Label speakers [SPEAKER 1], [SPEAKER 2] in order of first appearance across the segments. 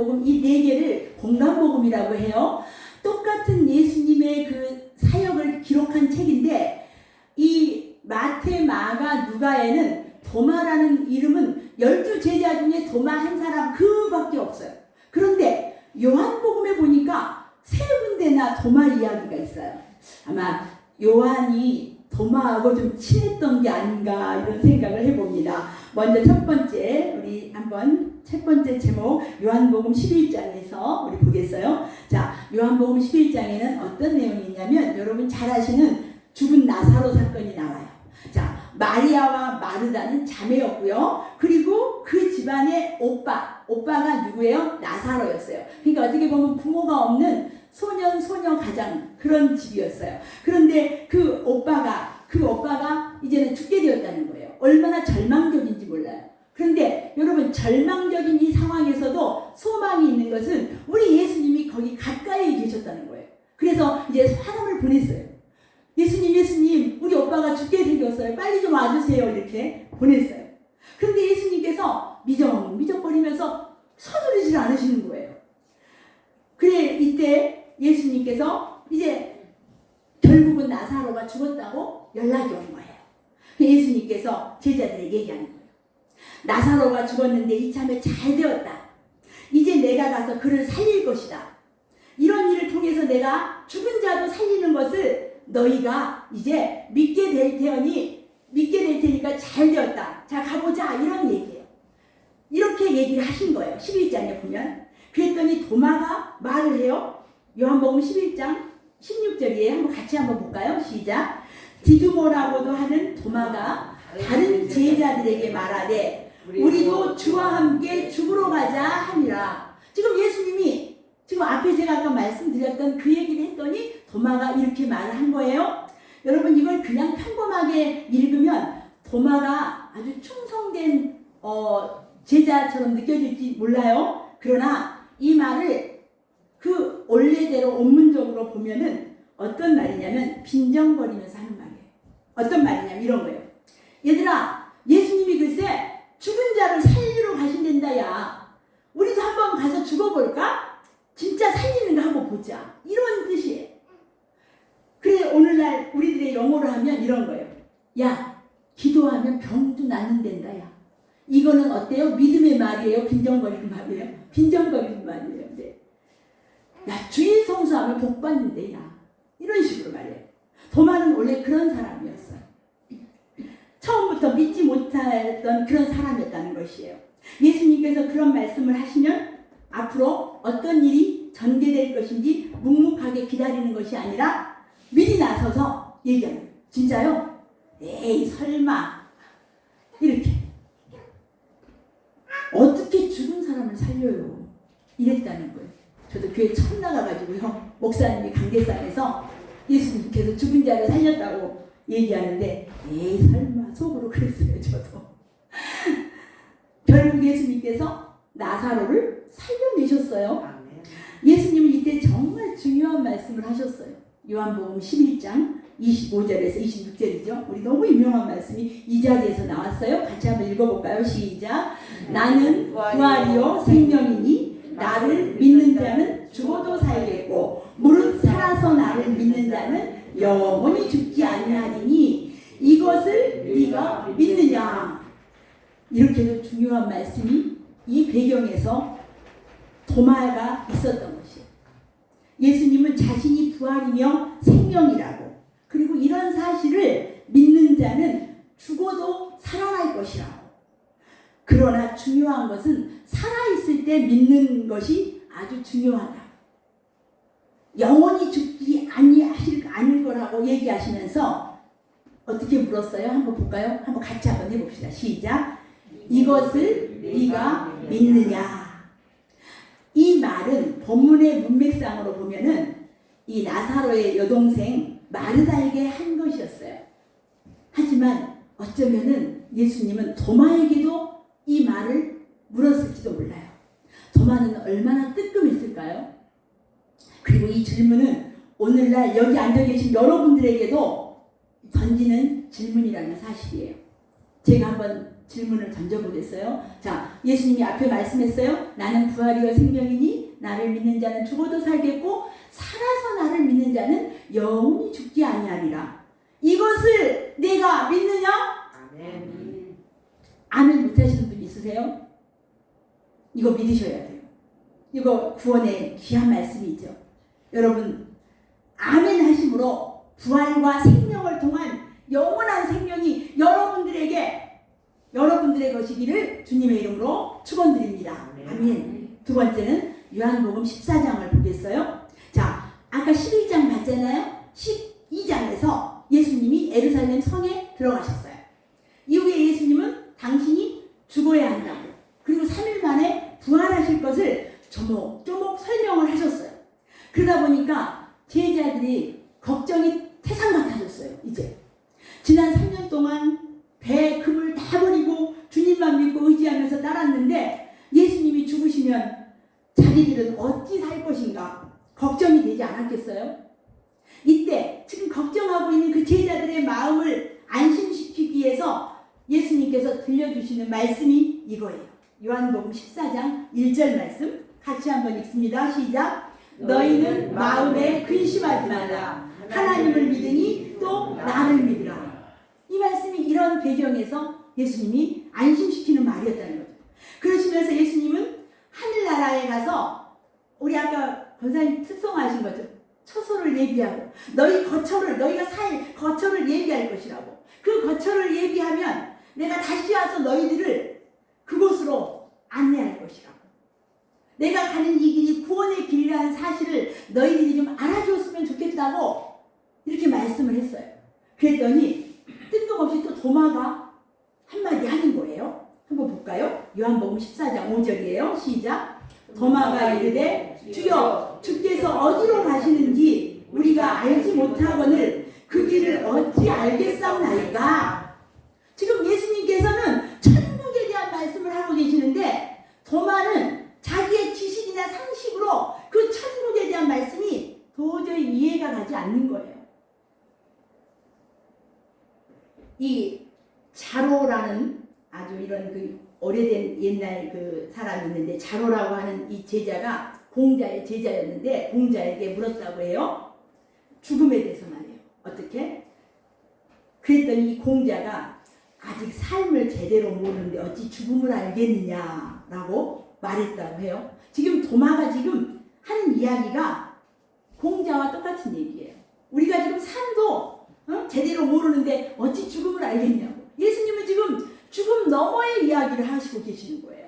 [SPEAKER 1] 복음 이 네 개를 공감복음이라고 해요. 똑같은 예수님의 그 사역을 기록한 책인데 이 마태, 마가, 누가에는 도마라는 이름은 12제자 중에 도마 한 사람 그밖에 없어요. 그런데 요한복음에 보니까 세 군데나 도마 이야기가 있어요. 아마 요한이 도마하고 좀 친했던 게 아닌가 이런 생각을 해봅니다. 먼저 첫 번째 우리 한번 첫 번째 제목 요한복음 11장에서 우리 보겠어요. 자, 요한복음 11장에는 어떤 내용이 있냐면 여러분 잘 아시는 죽은 나사로 사건이 나와요. 자, 마리아와 마르다는 자매였고요. 그리고 그 집안의 오빠가 누구예요? 나사로였어요. 그러니까 어떻게 보면 부모가 없는 소녀 가장 그런 집이었어요. 그런데 그 오빠가 이제는 죽게 되었다는 거예요. 얼마나 절망적인지 몰라요. 그런데 여러분 절망적인 이 상황에서도 소망이 있는 것은 우리 예수님이 거기 가까이 계셨다는 거예요. 그래서 이제 사람을 보냈어요. 예수님 우리 오빠가 죽게 생겼어요. 빨리 좀 와주세요. 이렇게 보냈어요. 그런데 예수님께서 미적거리면서 서두르지 않으시는 거예요. 그래 이때 예수님께서 이제 결국은 나사로가 죽었다고 연락이 온 거예요. 예수님께서 제자들에게 얘기하는 거예요. 나사로가 죽었는데 이참에 잘 되었다. 이제 내가 가서 그를 살릴 것이다. 이런 일을 통해서 내가 죽은 자도 살리는 것을 너희가 이제 믿게 될 테니까 잘 되었다. 자 가보자 이런 얘기예요. 이렇게 얘기를 하신 거예요. 11장에 보면. 그랬더니 도마가 말을 해요. 요한복음 11장 16절이에요. 한번 같이 한번 볼까요? 시작. 디두모라고도 하는 도마가 다른 제자들에게 말하되 우리도 주와 함께 죽으러 가자 하니라. 지금 예수님이 지금 앞에 제가 아까 말씀드렸던 그 얘기를 했더니 도마가 이렇게 말을 한 거예요. 여러분 이걸 그냥 평범하게 읽으면 도마가 아주 충성된 제자처럼 느껴질지 몰라요. 그러나 이 말을 그 원래대로 원문적으로 보면은 어떤 말이냐면 빈정거리면서 하는 말이에요. 어떤 말이냐면 이런 거예요. 얘들아 예수님이 글쎄 죽은 자를 살리러 가신댄다 야. 우리도 한번 가서 죽어볼까? 진짜 살리는 거 한번 보자. 이런 뜻이에요. 그래 오늘날 우리들의 영어로 하면 이런 거예요. 야 기도하면 병도 낫는댄다 야. 이거는 어때요? 믿음의 말이에요? 빈정거리는 말이에요? 빈정거리는 말이에요. 네. 야 주일 성수하면 복 받는데 야. 이런 식으로 말해요. 도마는 원래 그런 사람이었어요. 처음부터 믿지 못했던 그런 사람이었다는 것이에요. 예수님께서 그런 말씀을 하시면 앞으로 어떤 일이 전개될 것인지 묵묵하게 기다리는 것이 아니라 미리 나서서 얘기하는 거예요. 진짜요? 에이 설마 이렇게 어떻게 죽은 사람을 살려요? 이랬다는 거예요. 저도 교회 처음 나가가지고요. 목사님이 강대상에서 예수님께서 죽은 자를 살렸다고 얘기하는데 에이 설마 속으로 그랬어요. 저도. 결국 예수님께서 나사로를 살려내셨어요. 예수님은 이때 정말 중요한 말씀을 하셨어요. 요한복음 11장 25절에서 26절이죠. 우리 너무 유명한 말씀이 이 자리에서 나왔어요. 같이 한번 읽어볼까요? 시작. 나는 부활이요 생명이니 나를 믿는 자는 죽어도 살겠고 무릇 살아서 나를 믿는 자는 영원히 죽지 아니하리니 이것을 네가 믿느냐. 이렇게도 중요한 말씀이 이 배경에서 도마가 있었던 것이에요. 예수님은 자신이 부활이며 생명이라고 그리고 이런 사실을 믿는 자는 죽어도 살아날 것이라고. 그러나 중요한 것은 살아있을 때 믿는 것이 아주 중요하다. 영원히 죽지 않을 거라고 얘기하시면서 어떻게 물었어요? 한번 볼까요? 한번 같이 한번 해봅시다. 시작. 이것을 네가 믿느냐. 이 말은 본문의 문맥상으로 보면은 이 나사로의 여동생 마르다에게 한 것이었어요. 하지만 어쩌면은 예수님은 도마에게도 이 말을 물었을지도 몰라요. 도마는 얼마나 뜨끔했을까요? 그리고 이 질문은 오늘날 여기 앉아 계신 여러분들에게도 던지는 질문이라는 사실이에요. 제가 한번 질문을 던져보겠어요. 자, 예수님이 앞에 말씀했어요. 나는 부활이요 생명이니 나를 믿는 자는 죽어도 살겠고 살아서 나를 믿는 자는 영원히 죽지 아니하리라. 이것을 내가 믿느냐?
[SPEAKER 2] 아멘.
[SPEAKER 1] 아멘 못하시는 분 있으세요? 이거 믿으셔야 돼요. 이거 구원의 귀한 말씀이죠. 여러분, 아멘 하심으로 부활과 생명을 통한 영원한 생명이 여러분들의 것이기를 주님의 이름으로 축원드립니다. 아멘. 두 번째는 요한복음 14장을 보겠어요. 자, 아까 11장 봤잖아요. 12장에서 예수님이 예루살렘 성에 들어가셨어요. 이후에 예수님은 당신이 죽어야 한다고, 그리고 3일 만에 부활하실 것을 조목조목 설명을 하셨어요. 그러다 보니까 제자들이 걱정이 태산 같아졌어요. 이제 지난 3년 동안 배 금을 다 버리고 주님만 믿고 의지하면서 따랐는데 예수님이 죽으시면 자기들은 어찌 살 것인가 걱정이 되지 않았겠어요? 이때 지금 걱정하고 있는 그 제자들의 마음을 안심시키기 위해서 예수님께서 들려주시는 말씀이 이거예요. 요한복음 14장 1절 말씀 같이 한번 읽습니다. 시작. 너희는 마음에 근심하지 말라. 하나님을 믿으니 또 나를 믿으라. 이 말씀이 이런 배경에서 예수님이 안심시키는 말이었다는 거죠. 그러시면서 예수님은 하늘나라에 가서 우리 아까 권사님 특송하신 거죠. 처소를 예비하고 너희가 살 거처를 예비할 것이라고. 그 거처를 예비하면 내가 다시 와서 너희들을 그곳으로 안내할 것이라고. 내가 가는 이 길이 구원의 길이라는 사실을 너희들이 좀 알아주었으면 좋겠다고 이렇게 말씀을 했어요. 그랬더니 뜬금없이 또 도마가 한마디 하는 거예요. 한번 볼까요? 요한복음 14장 5절이에요. 시작. 도마가 이르되 주여 주께서 어디로 가시는지 우리가 알지 못하거늘 그 길을 어찌 알겠사옵나이까. 지금 예수님께서는 천국에 대한 말씀을 하고 계시는데 도마는 자기의 지식이나 상식으로 그 천국에 대한 말씀이 도저히 이해가 가지 않는 거예요. 이 자로라는 아주 이런 그 오래된 옛날 그 사람이 있는데 자로라고 하는 이 제자가 공자의 제자였는데 공자에게 물었다고 해요. 죽음에 대해서 말이에요. 어떻게? 그랬더니 이 공자가 아직 삶을 제대로 모르는데 어찌 죽음을 알겠느냐라고 말했다고 해요. 지금 도마가 지금 하는 이야기가 공자와 똑같은 얘기예요. 우리가 지금 삶도 제대로 모르는데 어찌 죽음을 알겠냐고. 예수님은 지금 죽음 너머의 이야기를 하시고 계시는 거예요.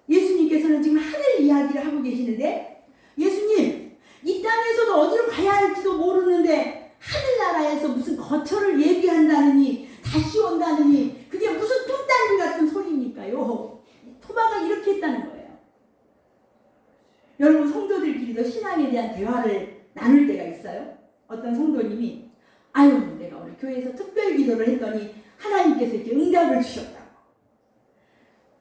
[SPEAKER 1] 예수님께서는 지금 하늘 이야기를 하고 계시는데 예수님 이 땅에서도 어디로 가야 할지도 모르는데 하늘나라에서 무슨 거처를 예비한다느니 다시 온다느니 그게 무슨 뚱딴지 같은 소리입니까요? 토마가 이렇게 했다는 거예요. 여러분 성도들끼리도 신앙에 대한 대화를 나눌 때가 있어요. 어떤 성도님이 아유 내가 오늘 교회에서 특별 기도를 했더니 하나님께서 이렇게 응답을 주셨다고.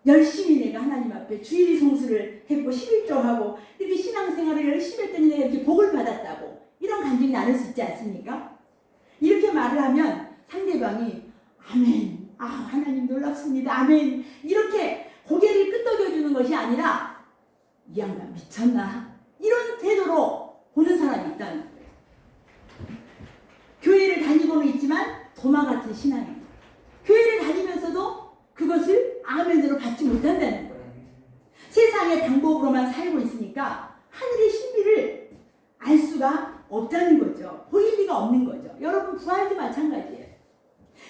[SPEAKER 1] 열심히 내가 하나님 앞에 주일 성수를 했고 11조하고 이렇게 신앙생활을 열심히 했더니 내가 이렇게 복을 받았다고. 이런 간증이 나눌 수 있지 않습니까? 이렇게 말을 하면 상대방이 아멘, 하나님 놀랍습니다, 아멘 이렇게 고개를 끄덕여주는 것이 아니라 이 양반 미쳤나? 이런 태도로 보는 사람이 있다는 거예요. 교회를 다니고는 있지만 도마 같은 신앙입니다. 교회를 다니면서도 그것을 아멘으로 받지 못한다는 거예요. 세상의 방법으로만 살고 있으니까 하늘의 신비를 알 수가 없다는 거죠. 보일 리가 없는 거죠. 여러분 부활도 마찬가지예요.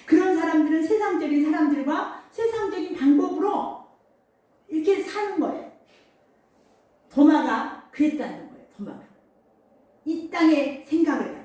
[SPEAKER 1] 그런 사람들은 세상적인 사람들과 세상적인 방법으로 이렇게 사는 거예요. 도마가 그랬다는 거예요. 도마가 이 땅의 생각을 가지고.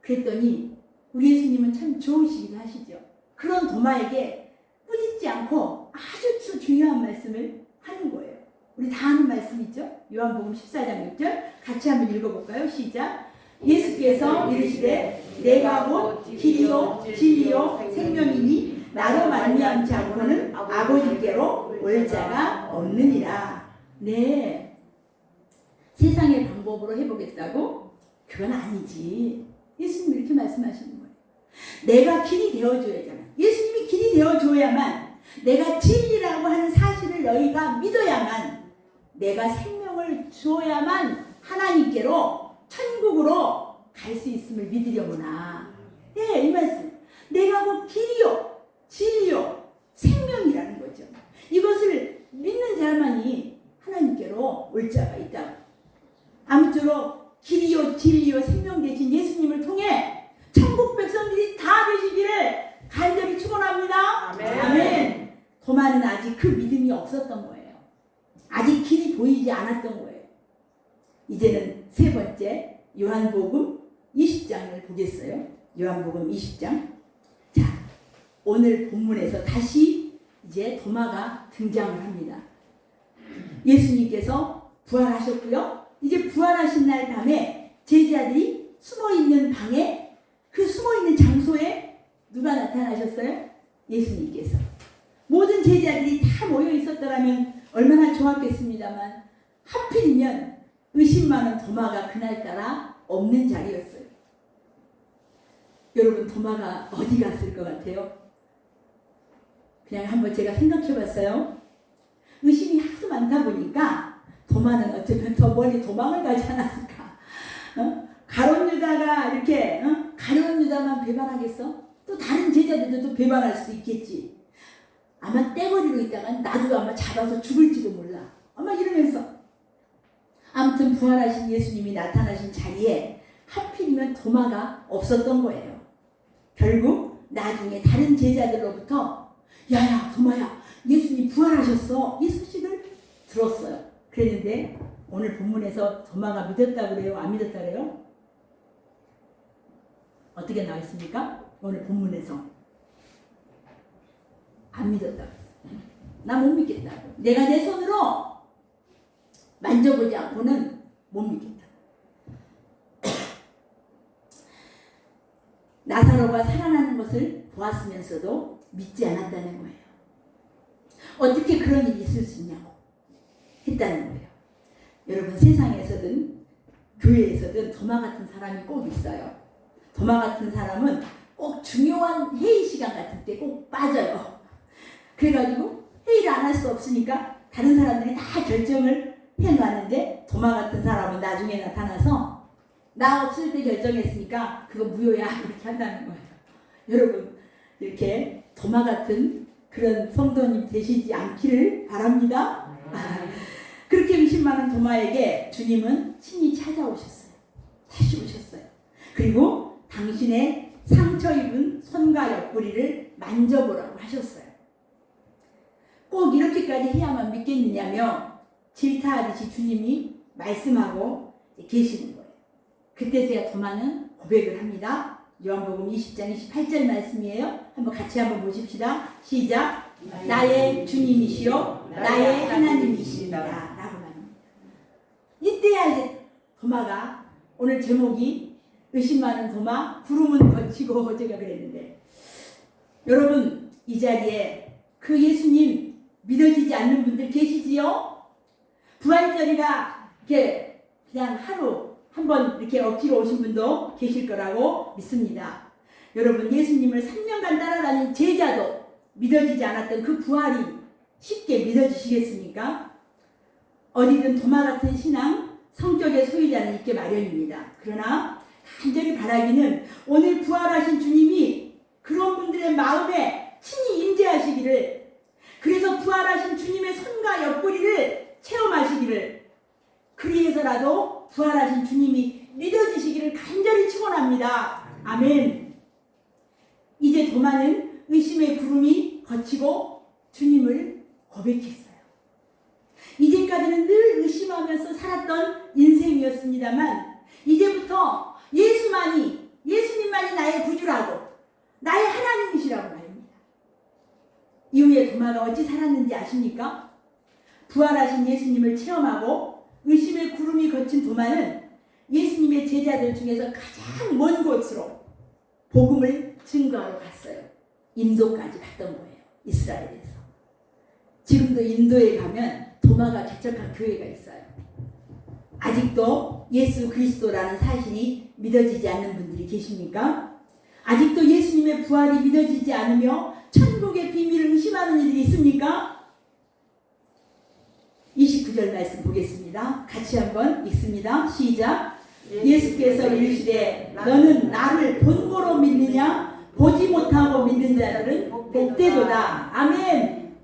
[SPEAKER 1] 그랬더니 우리 예수님은 참 좋으시기도 하시죠. 그런 도마에게 꾸짖지 않고 아주 중요한 말씀을 하는 거예요. 우리 다 아는 말씀이죠. 요한복음 14장 6절 같이 한번 읽어볼까요? 시작. 예수께서 이르시되 내가 곧 길이요 진리요 생명이니 나로 말미암지 않고는 아버지께로 올 자가 없느니라. 네, 세상의 방법으로 해보겠다고? 그건 아니지. 예수님이 이렇게 말씀하시는 거예요. 내가 길이 되어줘야잖아. 예수님이 길이 되어줘야만 내가 진리라고 하는 사실을 너희가 믿어야만, 내가 생명을 주어야만 하나님께로, 천국으로 갈 수 있음을 믿으려구나. 예, 이 말씀. 내가 곧 길이요, 진리요, 생명이라는 거죠. 이것을 믿는 자만이 하나님께로 올 자가 있다고. 아무쪼록 길이요, 진리요, 생명 되신 예수님을 통해 천국 백성들이 다 되시기를 간절히 축원합니다.
[SPEAKER 2] 아멘.
[SPEAKER 1] 아멘. 도마는 아직 그 믿음이 없었던 거예요. 아직 길이 보이지 않았던 거예요. 이제는 세 번째 요한복음 20장을 보겠어요. 요한복음 20장. 자, 오늘 본문에서 다시 이제 도마가 등장을 합니다. 예수님께서 부활하셨고요. 이제 부활하신 날 밤에 제자들이 숨어있는 방에, 그 숨어있는 장소에 누가 나타나셨어요? 예수님께서. 모든 제자들이 다 모여 있었더라면 얼마나 좋았겠습니다만, 하필이면 의심 많은 도마가 그날따라 없는 자리였어요. 여러분, 도마가 어디 갔을 것 같아요? 그냥 한번 제가 생각해 봤어요. 의심이 하도 많다 보니까 도마는 어쩌면 더 멀리 도망을 가지 않았을까? 가룟 유다가 이렇게 가룟 유다만 배반하겠어? 또 다른 제자들도 또 배반할 수도 있겠지. 아마 떼거리로 있다가 나도 아마 잡아서 죽을지도 몰라. 아마 이러면서. 아무튼 부활하신 예수님이 나타나신 자리에 하필이면 도마가 없었던 거예요. 결국 나중에 다른 제자들로부터 야야 도마야, 예수님 부활하셨어, 이 소식을 들었어요. 그랬는데 오늘 본문에서 도마가 믿었다고 그래요? 안 믿었다 그래요? 어떻게 나와 있습니까? 오늘 본문에서 안 믿었다고. 나 못 믿겠다고. 내가 내 손으로 만져보지 않고는 못 믿겠다. 나사로가 살아나는 것을 보았으면서도 믿지 않았다는 거예요. 어떻게 그런 일이 있을 수 있냐고 했다는 거예요. 여러분, 세상에서든 교회에서든 도마 같은 사람이 꼭 있어요. 도마 같은 사람은 꼭 중요한 회의 시간 같은 때 꼭 빠져요. 그래가지고 회의를 안 할 수 없으니까 다른 사람들이 다 결정을 해놨는데, 도마 같은 사람은 나중에 나타나서 나 없을 때 결정했으니까 그거 무효야, 이렇게 한다는 거예요. 여러분, 이렇게 도마 같은 그런 성도님 되시지 않기를 바랍니다. 그렇게 의심 많은 도마에게 주님은 친히 찾아오셨어요. 다시 오셨어요. 그리고 당신의 상처 입은 손과 옆구리를 만져보라고 하셨어요. 꼭 이렇게까지 해야만 믿겠느냐며 질타하듯이 주님이 말씀하고 계시는 거예요. 그때서야 도마는 고백을 합니다. 요한복음 20장 28절 말씀이에요. 같이 한번 보십시다. 시작. 나의 주님이시요 나의 하나님이시다 라고 말합니다. 이때야 이제 도마가, 오늘 제목이 의심 많은 도마, 구름은 거치고 제가 그랬는데, 여러분, 이 자리에 그 예수님 믿어지지 않는 분들 계시지요? 부활절이가 이렇게 그냥 하루 한번 이렇게 억지로 오신 분도 계실 거라고 믿습니다. 여러분, 예수님을 3년간 따라다닌 제자도 믿어지지 않았던 그 부활이 쉽게 믿어지시겠습니까? 어디든 도마 같은 신앙, 성격의 소유자는 있게 마련입니다. 그러나 간절히 바라기는 오늘 부활하신 주님이 그런 분들의 마음에 친히 임재하시기를, 그래서 부활하신 주님의 손과 옆구리를 체험하시기를, 그리해서라도 부활하신 주님이 믿어지시기를 간절히 축원합니다. 아멘. 이제 도마는 의심의 구름이 거치고 주님을 고백했어요. 이제까지는 늘 의심하면서 살았던 인생이었습니다만, 이제부터 예수님만이 나의 구주라고, 나의 하나님이시라고 말입니다. 이후에 도마가 어찌 살았는지 아십니까? 부활하신 예수님을 체험하고 의심의 구름이 거친 도마는 예수님의 제자들 중에서 가장 먼 곳으로 복음을 증거하러 갔어요. 인도까지 갔던 거예요. 이스라엘에서. 지금도 인도에 가면 도마가 개척한 교회가 있어요. 아직도 예수 그리스도라는 사실이 믿어지지 않는 분들이 계십니까? 아직도 예수님의 부활이 믿어지지 않으며 천국에 천국의 비밀을 의심하는 이들이 있습니까? 29절 말씀 보겠습니다. 같이 한번 읽습니다. 시작. 예수께서 이르시되 너는 나를 본고로 믿느냐 보지 못하고 믿는 자들은 복되도다. 아멘.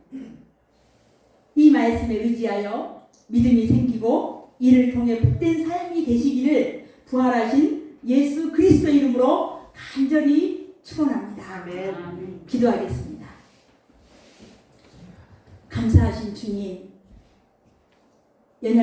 [SPEAKER 1] 이 말씀에 의지하여 믿음이 생기고 이를 통해 복된 삶이 되시기를 부활하신 예수 그리스도 이름으로 간절히 축원합니다.
[SPEAKER 2] 아멘.
[SPEAKER 1] 기도하겠습니다. 감사하신 주님,